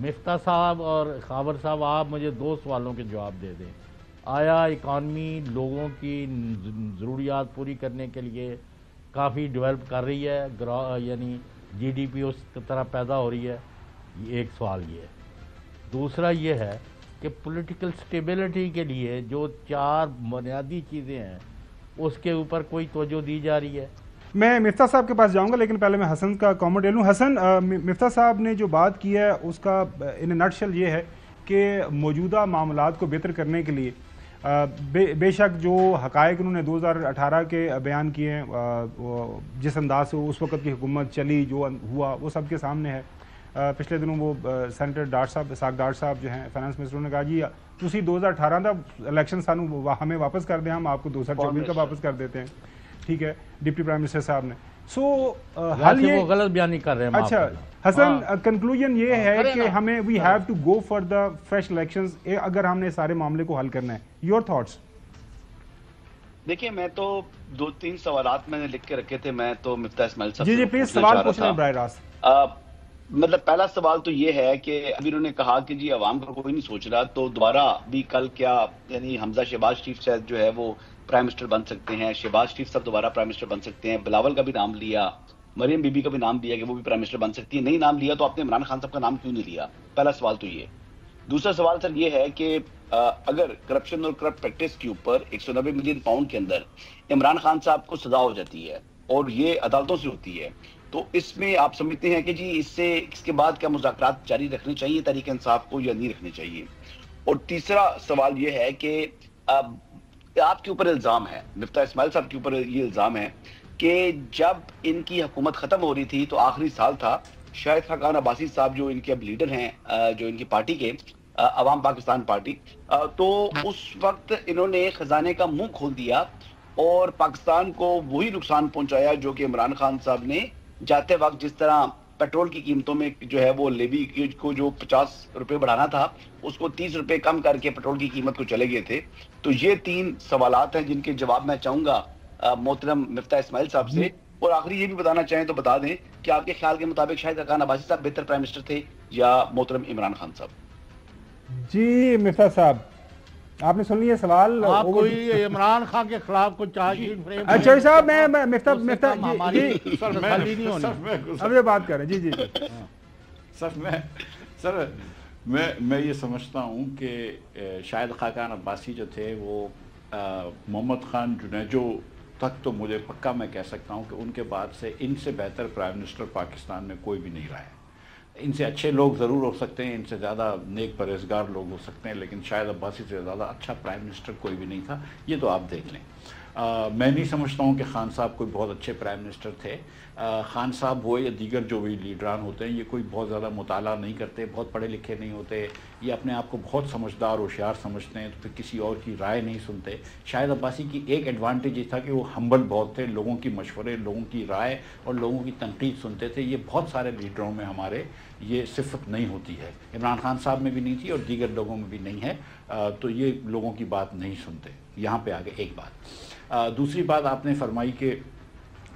مفتاح صاحب اور خاور صاحب، آپ مجھے دو سوالوں کے جواب دے دیں۔ آیا اکانومی لوگوں کی ضروریات پوری کرنے کے لیے کافی ڈیولپ کر رہی ہے، یعنی جی ڈی پی اس طرح پیدا ہو رہی ہے؟ یہ ایک سوال یہ ہے۔ دوسرا یہ ہے کہ پولیٹیکل سٹیبلٹی کے لیے جو چار بنیادی چیزیں ہیں اس کے اوپر کوئی توجہ دی جا رہی ہے؟ میں مفتاح صاحب کے پاس جاؤں گا، لیکن پہلے میں حسن کا کامنٹ لے لوں۔ حسن، مفتاح صاحب نے جو بات کی ہے اس کا ان نٹ شل یہ ہے کہ موجودہ معاملات کو بہتر کرنے کے لیے بے شک جو حقائق انہوں نے 2018 کے بیان کیے ہیں، جس انداز سے اس وقت کی حکومت چلی، جو ہوا وہ سب کے سامنے ہے۔ پچھلے دنوں وہ سینیٹر ڈاٹ صاحب، اسحاق ڈاٹ صاحب جو ہیں فائنانس منسٹر، انہوں نے کہا جی تسی 2018 دا الیکشن سانو ہمیں واپس کر دیں، ہم آپ کو 2024 کا واپس کر دیتے ہیں، ٹھیک ہے، ڈپٹی پرائم منسٹر صاحب نے۔ سو حل یہ وہ غلط بیانی کر رہے ہیں۔ اچھا حسن، کنکلوژن یہ ہے کہ ہمیں we have to go for the fresh elections اگر ہم نے سارے معاملے کو حل کرنا ہے۔ Your thoughts? دیکھیے، میں تو دو تین سوالات میں نے لکھ کے رکھے تھے، میں تو مفتاح اسماعیل صاحب جی پلیز سوال پوچھ لیں براہ راست۔ مطلب پہلا سوال تو یہ ہے کہ ابھی انہوں نے کہا کہ جی عوام کا کوئی نہیں سوچ رہا، تو دوبارہ بھی کل کیا یعنی حمزہ شہباز شریف صاحب جو ہے وہ پرائم منسٹر بن سکتے ہیں، شہباز شریف صاحب دوبارہ پرائم منسٹر بن سکتے ہیں، بلاول کا بھی نام لیا، مریم بی بی کا بھی نام دیا کہ وہ بھی پرائم منسٹر بن سکتی ہے، نہیں نام لیا تو آپ نے عمران خان صاحب کا نام کیوں نہیں لیا؟ پہلا سوال تو یہ۔ دوسرا سوال سر یہ ہے کہ اگر کرپشن اور کرپٹ پریکٹس کے اوپر 190 ملین پاؤنڈ کے اندر عمران خان صاحب کو سزا ہو جاتی ہے اور یہ عدالتوں سے ہوتی ہے، تو اس میں آپ سمجھتے ہیں کہ جی اس کے بعد کیا مذاکرات جاری رکھنے چاہیے تحریک انصاف کو یا نہیں رکھنے چاہیے؟ اور تیسرا سوال یہ ہے کہ آپ کے اوپر الزام ہے، مفتاح اسماعیل صاحب کے اوپر یہ الزام ہے کہ جب ان کی حکومت ختم ہو رہی تھی تو آخری سال تھا، شاہد خاقان عباسی صاحب جو ان کے اب لیڈر ہیں، جو ان کی پارٹی کے عوام پاکستان پارٹی، تو اس وقت انہوں نے خزانے کا منہ کھول دیا اور پاکستان کو وہی نقصان پہنچایا جو کہ عمران خان صاحب نے جاتے وقت جس طرح پیٹرول کی قیمتوں میں جو ہے وہ لیوی کو جو 50 روپے بڑھانا تھا اس کو 30 روپے کم کر کے پیٹرول کی قیمت کو چلے گئے تھے۔ تو یہ تین سوالات ہیں جن کے جواب میں چاہوں گا محترم مفتاح اسماعیل صاحب سے، اور آخری یہ بھی بتانا چاہیں تو بتا دیں کہ آپ کے خیال کے مطابق شاہد خاقان عباسی صاحب بہتر پرائم منسٹر تھے یا محترم عمران خان صاحب؟ جی مفتاح صاحب آپ نے سن لیا سوال؟ آپ کوئی عمران خان کے خلاف کوئی چارج شیٹ فریم؟ اچھا صاحب میں مفتاح جی اب یہ بات کریں۔ جی جی سر میں یہ سمجھتا ہوں کہ شاہد خاقان عباسی جو تھے وہ محمد خان جنیجو تک تو مجھے پکا میں کہہ سکتا ہوں کہ ان کے بعد سے ان سے بہتر پرائم منسٹر پاکستان میں کوئی بھی نہیں رہا ہے۔ ان سے اچھے لوگ ضرور ہو سکتے ہیں، ان سے زیادہ نیک پرہیزگار لوگ ہو سکتے ہیں، لیکن شاہد عباسی سے زیادہ اچھا پرائم منسٹر کوئی بھی نہیں تھا، یہ تو آپ دیکھ لیں۔ میں نہیں سمجھتا ہوں کہ خان صاحب کوئی بہت اچھے پرائم منسٹر تھے۔ خان صاحب ہو یا دیگر جو بھی لیڈران ہوتے ہیں، یہ کوئی بہت زیادہ مطالعہ نہیں کرتے، بہت پڑھے لکھے نہیں ہوتے، یہ اپنے آپ کو بہت سمجھدار ہوشیار سمجھتے ہیں، تو پھر کسی اور کی رائے نہیں سنتے۔ شاہد عباسی کی ایک ایڈوانٹیج یہ تھا کہ وہ ہمبل بہت تھے، لوگوں کی مشورے، لوگوں کی رائے اور لوگوں کی تنقید سنتے تھے۔ یہ بہت سارے لیڈروں میں ہمارے یہ صفت نہیں ہوتی ہے، عمران خان صاحب میں بھی نہیں تھی اور دیگر لوگوں میں بھی نہیں ہے، تو یہ لوگوں کی بات نہیں سنتے۔ یہاں پہ آگے ایک بات، دوسری بات آپ نے فرمائی کہ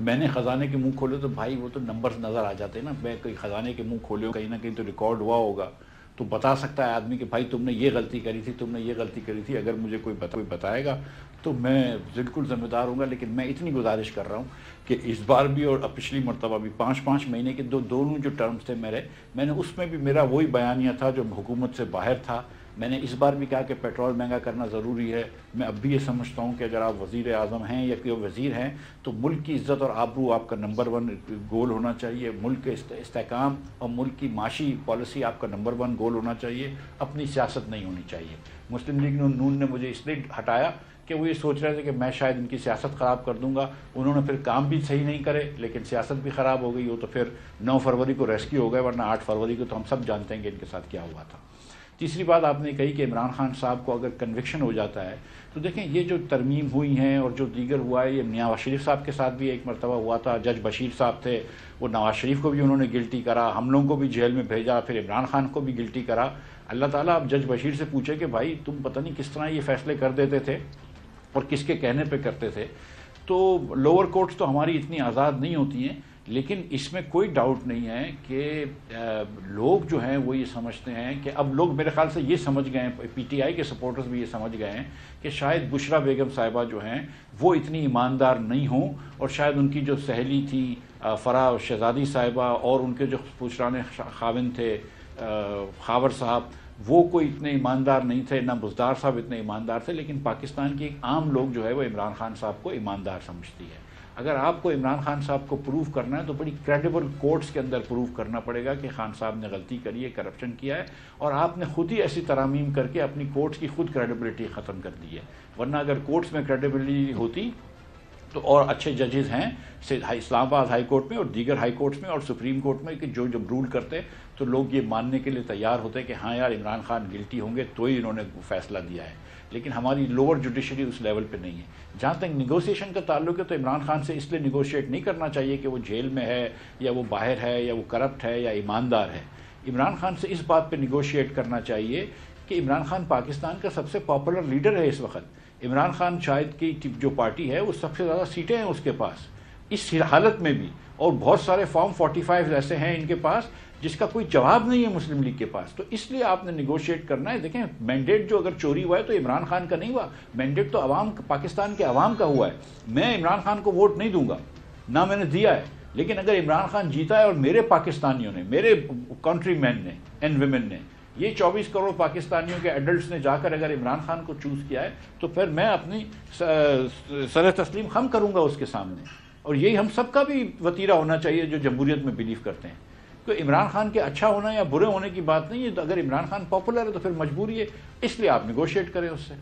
میں نے خزانے کے منہ کھولے، تو بھائی وہ تو نمبرز نظر آ جاتے ہیں نا۔ میں کوئی خزانے کے منہ کھولے کہیں نہ کہیں تو ریکارڈ ہوا ہوگا، تو بتا سکتا ہے آدمی کہ بھائی تم نے یہ غلطی کری تھی، تم نے یہ غلطی کری تھی۔ اگر مجھے کوئی بتائے گا تو میں بالکل ذمہ دار ہوں گا، لیکن میں اتنی گزارش کر رہا ہوں کہ اس بار بھی اور پچھلی مرتبہ بھی 5 مہینے کے دونوں جو ٹرمز تھے میرے، میں نے اس میں بھی میرا وہی بیانیہ تھا جو حکومت سے باہر تھا۔ میں نے اس بار بھی کہا کہ پیٹرول مہنگا کرنا ضروری ہے۔ میں اب بھی یہ سمجھتا ہوں کہ اگر آپ وزیر اعظم ہیں یا کوئی وزیر ہیں تو ملک کی عزت اور آبرو آپ کا نمبر 1 گول ہونا چاہیے، ملک کے استحکام اور ملک کی معاشی پالیسی آپ کا نمبر 1 گول ہونا چاہیے، اپنی سیاست نہیں ہونی چاہیے۔ مسلم لیگ نون نے مجھے اس لیے ہٹایا کہ وہ یہ سوچ رہے تھے کہ میں شاید ان کی سیاست خراب کر دوں گا۔ انہوں نے پھر کام بھی صحیح نہیں کرے، لیکن سیاست بھی خراب ہو گئی، وہ تو پھر 9 فروری کو ریسکیو ہو گئے، ورنہ 8 فروری کو تو ہم سب جانتے ہیں کہ ان کے ساتھ کیا ہوا تھا۔ تیسری بات آپ نے کہی کہ عمران خان صاحب کو اگر کنوکشن ہو جاتا ہے تو دیکھیں یہ جو ترمیم ہوئی ہیں اور جو دیگر ہوا ہے، یہ نواز شریف صاحب کے ساتھ بھی ایک مرتبہ ہوا تھا۔ جج بشیر صاحب تھے، وہ نواز شریف کو بھی انہوں نے گلٹی کرا، ہم لوگوں کو بھی جیل میں بھیجا، پھر عمران خان کو بھی گلٹی کرا۔ اللہ تعالیٰ اب جج بشیر سے پوچھے کہ بھائی تم پتہ نہیں کس طرح یہ فیصلے کر دیتے تھے اور کس کے کہنے پہ کرتے تھے۔ تو لوور کورٹس تو ہماری اتنی آزاد نہیں ہوتی ہیں لیکن اس میں کوئی ڈاؤٹ نہیں ہے کہ لوگ جو ہیں وہ یہ سمجھتے ہیں کہ اب لوگ میرے خیال سے یہ سمجھ گئے ہیں، پی ٹی آئی کے سپورٹرز بھی یہ سمجھ گئے ہیں کہ شاید بشرا بیگم صاحبہ جو ہیں وہ اتنی ایماندار نہیں ہوں، اور شاید ان کی جو سہیلی تھی فرح شہزادی صاحبہ اور ان کے جو پوچھرانے خاوند تھے خاور صاحب، وہ کوئی اتنے ایماندار نہیں تھے، نہ بزدار صاحب اتنے ایماندار تھے، لیکن پاکستان کی عام لوگ جو ہے وہ عمران خان صاحب کو ایماندار سمجھتی ہے۔ اگر آپ کو عمران خان صاحب کو پروف کرنا ہے تو بڑی کریڈیبل کورٹس کے اندر پروف کرنا پڑے گا کہ خان صاحب نے غلطی کری ہے، کرپشن کیا ہے، اور آپ نے خود ہی ایسی ترامیم کر کے اپنی کورٹس کی خود کریڈیبلٹی ختم کر دی ہے۔ ورنہ اگر کورٹس میں کریڈیبلٹی ہوتی تو اور اچھے ججز ہیں اسلام آباد ہائی کورٹ میں اور دیگر ہائی کورٹس میں اور سپریم کورٹ میں کہ جو جب رول کرتے تو لوگ یہ ماننے کے لیے تیار ہوتے کہ ہاں یار عمران خان گلٹی ہوں گے تو ہی انہوں نے فیصلہ دیا ہے، لیکن ہماری لوور جوڈیشری اس لیول پہ نہیں ہے۔ جہاں تک نیگوسیشن کا تعلق ہے تو عمران خان سے اس لیے نیگوشیٹ نہیں کرنا چاہیے کہ وہ جیل میں ہے یا وہ باہر ہے یا وہ کرپٹ ہے یا ایماندار ہے۔ عمران خان سے اس بات پہ نیگوشیٹ کرنا چاہیے کہ عمران خان پاکستان کا سب سے پاپولر لیڈر ہے اس وقت۔ عمران خان شاید کی جو پارٹی ہے وہ سب سے زیادہ سیٹیں ہیں اس کے پاس اس حالت میں بھی، اور بہت سارے فارم 45 ایسے ہیں ان کے پاس جس کا کوئی جواب نہیں ہے مسلم لیگ کے پاس۔ تو اس لیے آپ نے نیگوشیٹ کرنا ہے۔ دیکھیں مینڈیٹ جو اگر چوری ہوا ہے تو عمران خان کا نہیں ہوا، مینڈیٹ تو پاکستان کے عوام کا ہوا ہے۔ میں عمران خان کو ووٹ نہیں دوں گا، نہ میں نے دیا ہے، لیکن اگر عمران خان جیتا ہے اور میرے پاکستانیوں نے، میرے کنٹری مین نے اینڈ ویمن نے، یہ 24 کروڑ پاکستانیوں کے ایڈلٹس نے جا کر اگر عمران خان کو چوز کیا ہے تو پھر میں اپنی سر تسلیم خم کروں گا اس کے سامنے، اور یہی ہم سب کا بھی وتیرہ ہونا چاہیے جو جمہوریت میں بلیو کرتے ہیں۔ تو عمران خان کے اچھا ہونا یا برے ہونے کی بات نہیں ہے، تو اگر عمران خان پاپولر ہے تو پھر مجبوری ہے، اس لیے آپ نیگوشیٹ کریں اس سے۔